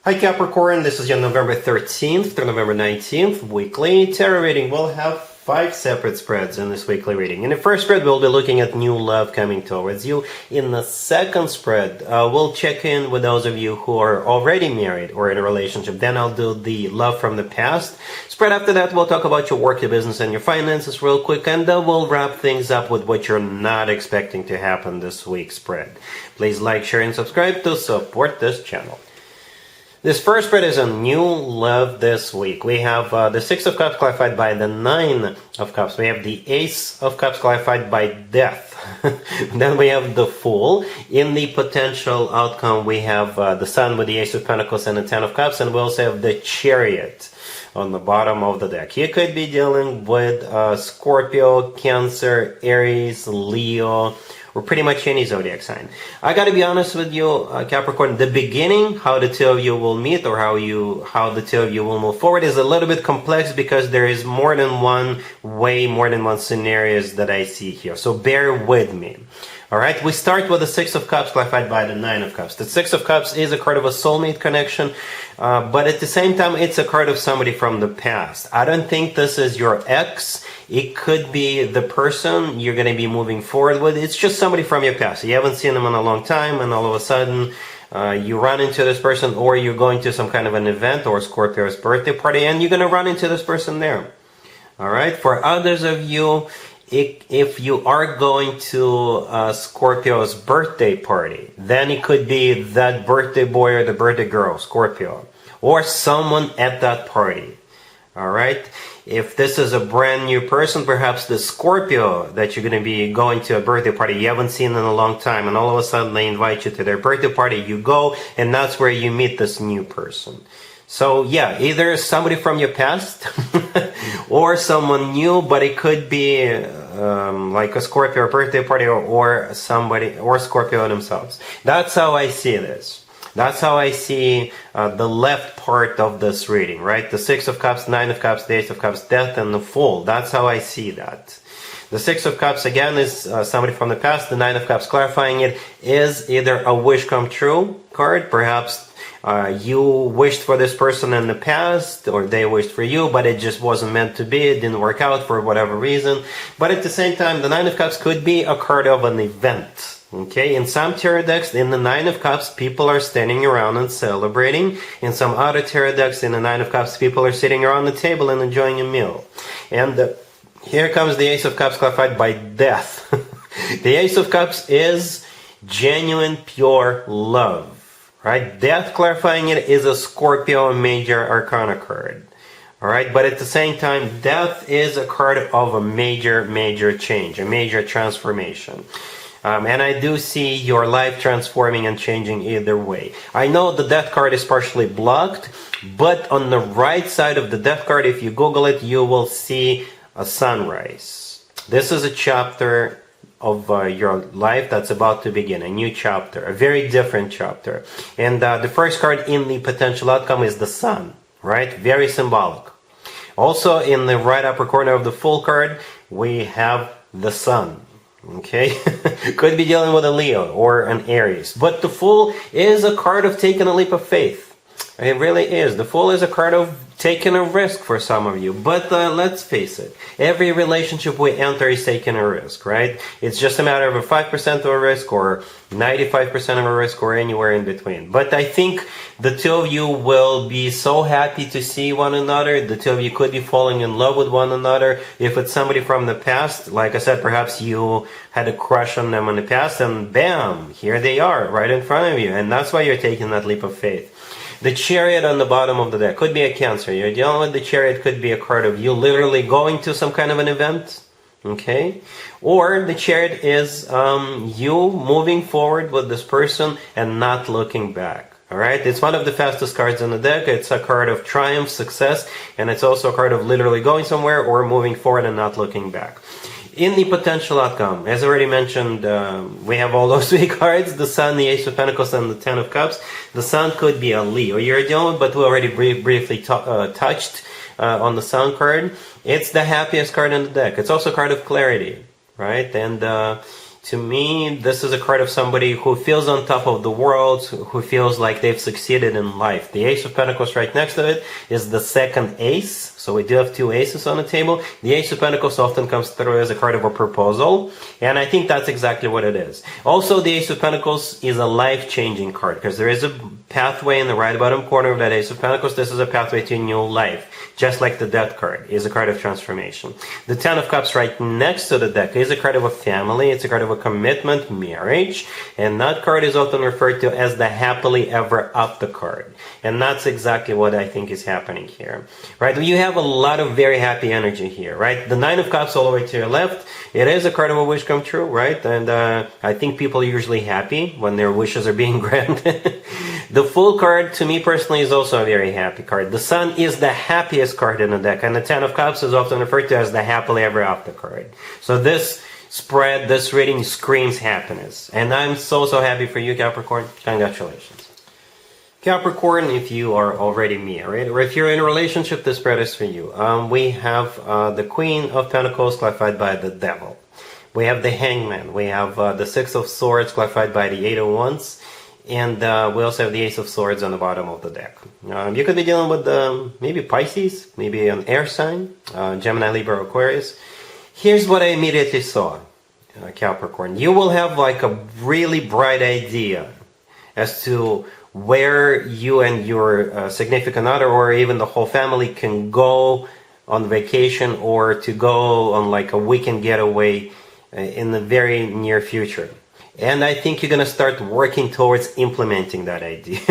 Hi Capricorn, this is your November 13th through November 19th weekly tarot reading. We'll have 5 separate spreads in this weekly reading. In the first spread, we'll be looking at new love coming towards you. In the second spread, we'll check in with those of you who are already married or in a relationship. Then I'll do the love from the past spread. After that, we'll talk about your work, your business, and your finances real quick. And then we'll wrap things up with what you're not expecting to happen this week's spread. Please like, share, and subscribe to support this channel. This first spread is a new love this week. We have the Six of Cups clarified by the Nine of Cups. We have the Ace of Cups clarified by Death. Then we have the Fool. In the potential outcome, we have the Sun with the Ace of Pentacles and the Ten of Cups. And we also have the Chariot on the bottom of the deck. You could be dealing with Scorpio, Cancer, Aries, Leo, or pretty much any zodiac sign. I gotta be honest with you, Capricorn, the beginning, how the two of you will meet or how the two of you will move forward is a little bit complex because there is more than one way, more than one scenarios that I see here. So bear with me. Alright, we start with the Six of Cups clarified by the Nine of Cups. The Six of Cups is a card of a soulmate connection, but at the same time, it's a card of somebody from the past. I don't think this is your ex. It could be the person you're going to be moving forward with. It's just somebody from your past. You haven't seen them in a long time, and all of a sudden, you run into this person, or you're going to some kind of an event or Scorpio's birthday party, and you're going to run into this person there. Alright, for others of you, if you are going to Scorpio's birthday party, then it could be that birthday boy or the birthday girl, Scorpio, or someone at that party. Alright, if this is a brand new person, perhaps the Scorpio that you're going to be going to a birthday party you haven't seen in a long time, and all of a sudden they invite you to their birthday party, you go, and that's where you meet this new person. So yeah, either somebody from your past or someone new, but it could be like a Scorpio birthday party or somebody or Scorpio themselves. That's how I see this. That's how I see the left part of this reading, right? The Six of Cups, Nine of Cups, the Ace of Cups, Death, and the Fool. That's how I see that. The Six of Cups, again, is somebody from the past. The Nine of Cups, clarifying it, is either a wish come true card. Perhaps you wished for this person in the past, or they wished for you, but it just wasn't meant to be. It didn't work out for whatever reason. But at the same time, the Nine of Cups could be a card of an event. Okay, in some tarot decks, in the Nine of Cups, people are standing around and celebrating. In some other tarot decks, in the Nine of Cups, people are sitting around the table and enjoying a meal. And here comes the Ace of Cups clarified by Death. The Ace of Cups is genuine, pure love. Right? Death, clarifying it, is a Scorpio major arcana card. Alright, but at the same time, Death is a card of a major change, a major transformation. And I do see your life transforming and changing either way. I know the Death card is partially blocked, but on the right side of the Death card, if you Google it, you will see a sunrise. This is a chapter of your life that's about to begin, a new chapter, a very different chapter. And the first card in the potential outcome is the Sun, right? Very symbolic. Also, in the right upper corner of the Fool card, we have the Sun. Okay, could be dealing with a Leo or an Aries, but the Fool is a card of taking a leap of faith. It really is. The Fool is a card of taking a risk for some of you. But let's face it, every relationship we enter is taking a risk, right? It's just a matter of a 5% of a risk or 95% of a risk or anywhere in between. But I think the two of you will be so happy to see one another. The two of you could be falling in love with one another. If it's somebody from the past, like I said, perhaps you had a crush on them in the past and bam, here they are right in front of you. And that's why you're taking that leap of faith. The Chariot on the bottom of the deck could be a Cancer. You're dealing with the Chariot, could be a card of you literally going to some kind of an event. Okay? Or the Chariot is you moving forward with this person and not looking back. Alright? It's one of the fastest cards in the deck. It's a card of triumph, success, and it's also a card of literally going somewhere or moving forward and not looking back. In the potential outcome, as already mentioned, we have all those 3 cards, the Sun, the Ace of Pentacles, and the Ten of Cups. The Sun could be a Leo you're dealing with, but we already briefly touched on the Sun card. It's the happiest card in the deck. It's also a card of clarity, right? And To me, this is a card of somebody who feels on top of the world, who feels like they've succeeded in life. The Ace of Pentacles right next to it is the second ace. So we do have two aces on the table. The Ace of Pentacles often comes through as a card of a proposal. And I think that's exactly what it is. Also, the Ace of Pentacles is a life-changing card because there is a pathway in the right bottom corner of that Ace of Pentacles. This is a pathway to a new life. Just like the Death card is a card of transformation. The Ten of Cups right next to the deck is a card of a family. It's a card of a commitment, marriage. And that card is often referred to as the happily ever after card. And that's exactly what I think is happening here. Right? You have a lot of very happy energy here, right? The Nine of Cups all the way to your left. It is a card of a wish come true, right? And I think people are usually happy when their wishes are being granted. The Fool card, to me personally, is also a very happy card. The Sun is the happiest card in the deck, and the Ten of Cups is often referred to as the happily ever after card. So this spread, this reading screams happiness. And I'm so happy for you, Capricorn. Congratulations. Capricorn, if you are already married, or if you're in a relationship, this spread is for you. We have the Queen of Pentacles clarified by the Devil. We have the Hangman. We have the Six of Swords clarified by the Eight of Wands. And we also have the Ace of Swords on the bottom of the deck. You could be dealing with maybe Pisces, maybe an air sign, Gemini, Libra, Aquarius. Here's what I immediately saw, Capricorn. You will have like a really bright idea as to where you and your significant other or even the whole family can go on vacation or to go on like a weekend getaway in the very near future. And I think you're going to start working towards implementing that idea,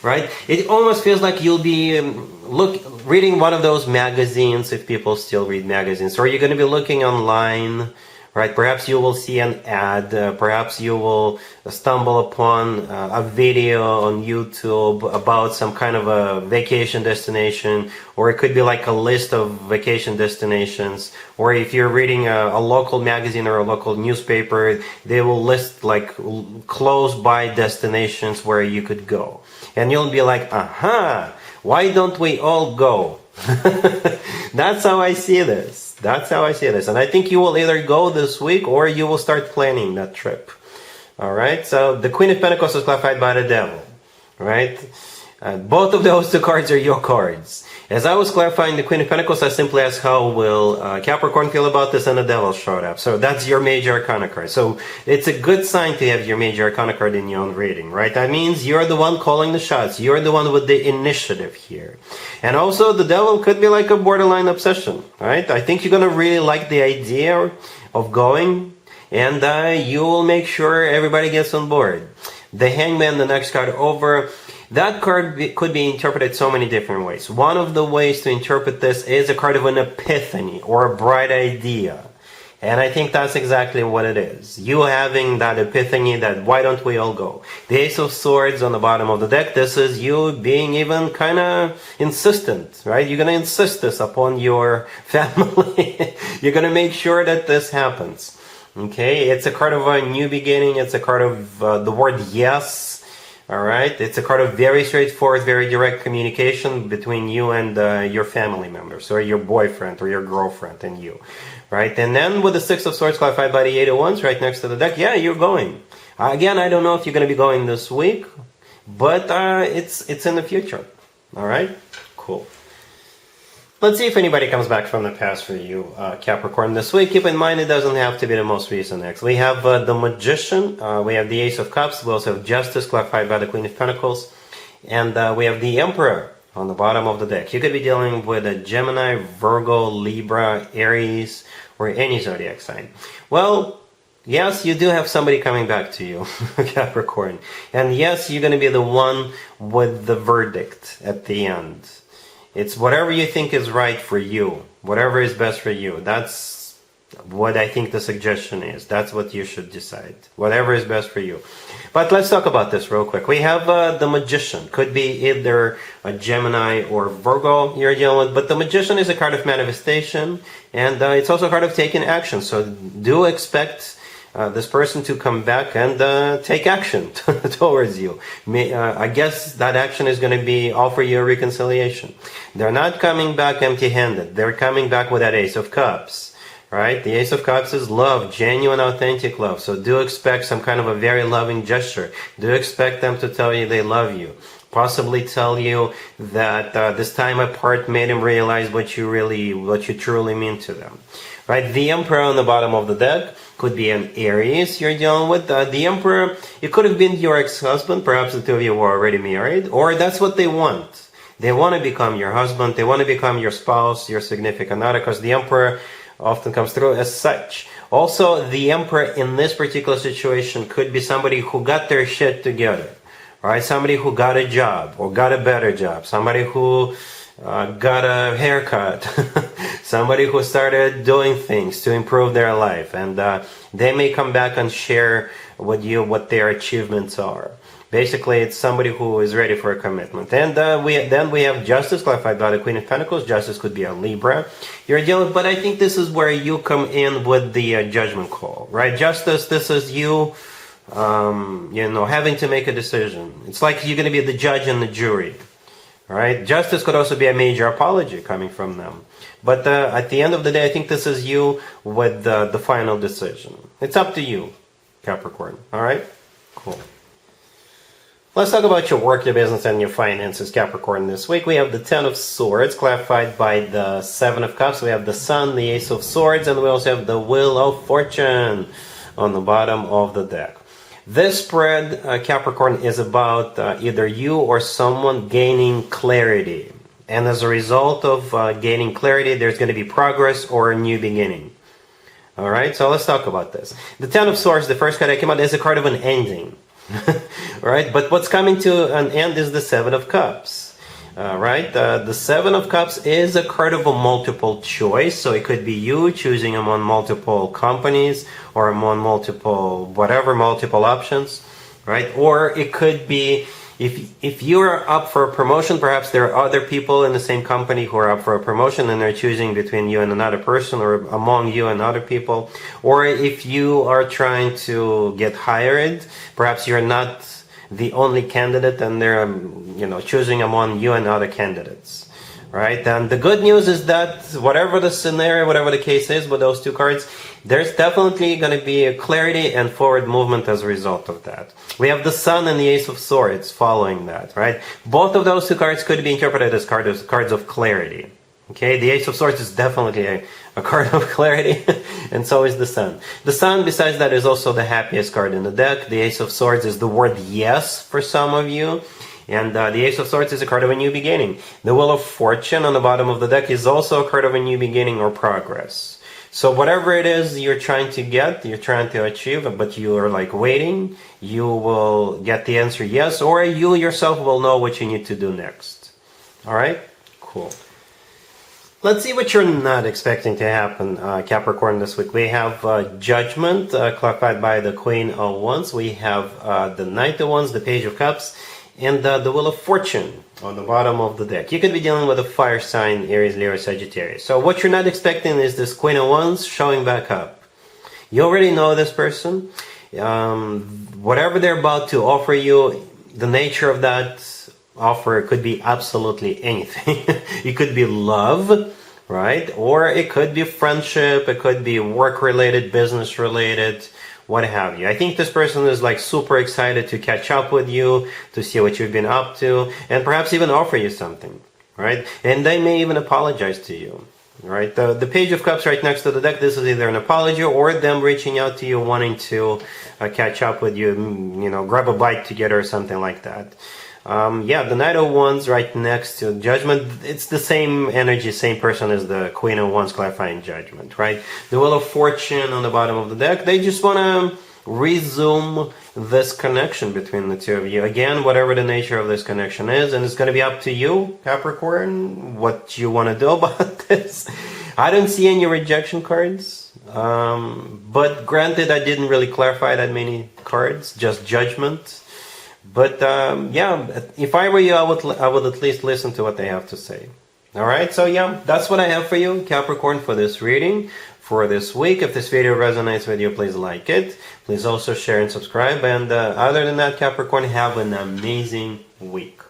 right? It almost feels like you'll be reading one of those magazines, if people still read magazines, or you're going to be looking online, right? Perhaps you will see an ad, perhaps you will stumble upon a video on YouTube about some kind of a vacation destination, or it could be like a list of vacation destinations, or if you're reading a local magazine or a local newspaper, they will list like close by destinations where you could go. And you'll be like, aha, why don't we all go? That's how I see this. That's how I see this. And I think you will either go this week or you will start planning that trip. All right. So the Queen of Pentacles is clarified by the Devil. Right. Both of those two cards are your cards. As I was clarifying the Queen of Pentacles, I simply asked how will Capricorn feel about this, and the Devil showed up. So that's your major arcana card. So it's a good sign to have your major arcana card in your own reading, right? That means you're the one calling the shots. You're the one with the initiative here. And also the Devil could be like a borderline obsession, right? I think you're going to really like the idea of going, and you will make sure everybody gets on board. The Hangman, the next card over. That card could be interpreted so many different ways. One of the ways to interpret this is a card of an epiphany or a bright idea. And I think that's exactly what it is. You having that epiphany that why don't we all go? The Ace of Swords on the bottom of the deck, this is you being even kind of insistent, right? You're going to insist this upon your family. You're going to make sure that this happens. Okay? It's a card of a new beginning. It's a card of the word yes. All right, it's a card of very straightforward, very direct communication between you and your family members, or your boyfriend, or your girlfriend, and you, right? And then with the Six of Swords clarified by the Eight of Wands right next to the deck, yeah, you're going. Again, I don't know if you're going to be going this week, but it's in the future. All right, cool. Let's see if anybody comes back from the past for you, Capricorn, this week. Keep in mind, it doesn't have to be the most recent ex. We have the Magician, we have the Ace of Cups, we also have Justice, clarified by the Queen of Pentacles, and we have the Emperor on the bottom of the deck. You could be dealing with a Gemini, Virgo, Libra, Aries, or any zodiac sign. Well, yes, you do have somebody coming back to you, Capricorn. And yes, you're going to be the one with the verdict at the end. It's whatever you think is right for you, whatever is best for you. That's what I think the suggestion is. That's what you should decide, whatever is best for you. But let's talk about this real quick. We have the Magician. Could be either a Gemini or Virgo you're dealing with, but the Magician is a card of manifestation, and it's also a card of taking action. So do expect this person to come back and take action towards you. I guess that action is going to be offer you a reconciliation. They're not coming back empty-handed. They're coming back with that Ace of Cups. right? The Ace of Cups is love, genuine, authentic love. So do expect some kind of a very loving gesture. Do expect them to tell you they love you. Possibly tell you that this time apart made him realize what you truly mean to them. Right? The Emperor on the bottom of the deck could be an Aries you're dealing with. The Emperor, it could have been your ex-husband. Perhaps the two of you were already married. Or that's what they want. They want to become your husband. They want to become your spouse, your significant other, because the Emperor often comes through as such. Also, the Emperor in this particular situation could be somebody who got their shit together. Right? Somebody who got a job or got a better job. Somebody who got a haircut. Somebody who started doing things to improve their life. And they may come back and share with you what their achievements are. Basically, it's somebody who is ready for a commitment. And then we have Justice, clarified by the Queen of Pentacles. Justice could be a Libra you're dealing with. But I think this is where you come in with the judgment call. Right? Justice, this is you, having to make a decision. It's like you're going to be the judge and the jury. Right? Justice could also be a major apology coming from them. But at the end of the day, I think this is you with the final decision. It's up to you, Capricorn. All right? Cool. Let's talk about your work, your business, and your finances, Capricorn. This week we have the Ten of Swords, clarified by the Seven of Cups. We have the Sun, the Ace of Swords, and we also have the Wheel of Fortune on the bottom of the deck. This spread, Capricorn, is about either you or someone gaining clarity. And as a result of gaining clarity, there's going to be progress or a new beginning. All right, so let's talk about this. The Ten of Swords, the first card that came out, is a card of an ending. Right? But what's coming to an end is the Seven of Cups. Right? The Seven of Cups is a card of a multiple choice. So it could be you choosing among multiple companies or among multiple options. Right? Or it could be if you're up for a promotion, perhaps there are other people in the same company who are up for a promotion and they're choosing between you and another person or among you and other people. Or if you are trying to get hired, perhaps you're not the only candidate and they're choosing among you and other candidates. Right? And the good news is that whatever the scenario, whatever the case is with those two cards, there's definitely going to be a clarity and forward movement as a result of that. We have the Sun and the Ace of Swords following that, right? Both of those two cards could be interpreted as cards of clarity. Okay, the Ace of Swords is definitely a card of clarity, and so is the Sun. The Sun, besides that, is also the happiest card in the deck. The Ace of Swords is the word yes for some of you. And the Ace of Swords is a card of a new beginning. The Wheel of Fortune on the bottom of the deck is also a card of a new beginning or progress. So whatever it is you're trying to get, you're trying to achieve, but you are like waiting, you will get the answer yes, or you yourself will know what you need to do next. All right? Cool. Let's see what you're not expecting to happen, Capricorn, this week. We have Judgment, clarified by the Queen of Wands. We have the Knight of Wands, the Page of Cups, and the Wheel of Fortune on the bottom of the deck. You could be dealing with a fire sign, Aries, Leo, Sagittarius. So what you're not expecting is this Queen of Wands showing back up. You already know this person. Whatever they're about to offer you, the nature of that offer could be absolutely anything. It could be love, right? Or it could be friendship. It could be work-related, business-related, what have you. I think this person is like super excited to catch up with you, to see what you've been up to, and perhaps even offer you something, right? And they may even apologize to you, right? The Page of Cups right next to the deck, this is either an apology or them reaching out to you, wanting to catch up with you, grab a bite together or something like that. The Knight of Wands right next to Judgment, it's the same energy, same person as the Queen of Wands clarifying Judgment, right? The Wheel of Fortune on the bottom of the deck, they just want to resume this connection between the two of you. Again, whatever the nature of this connection is, and it's going to be up to you, Capricorn, what you want to do about this. I don't see any rejection cards, but granted, I didn't really clarify that many cards, just Judgment. But if I were you, I would at least listen to what they have to say. All right, so that's what I have for you, Capricorn, for this reading for this week. If this video resonates with you, please like it. Please also share and subscribe. And other than that, Capricorn, have an amazing week.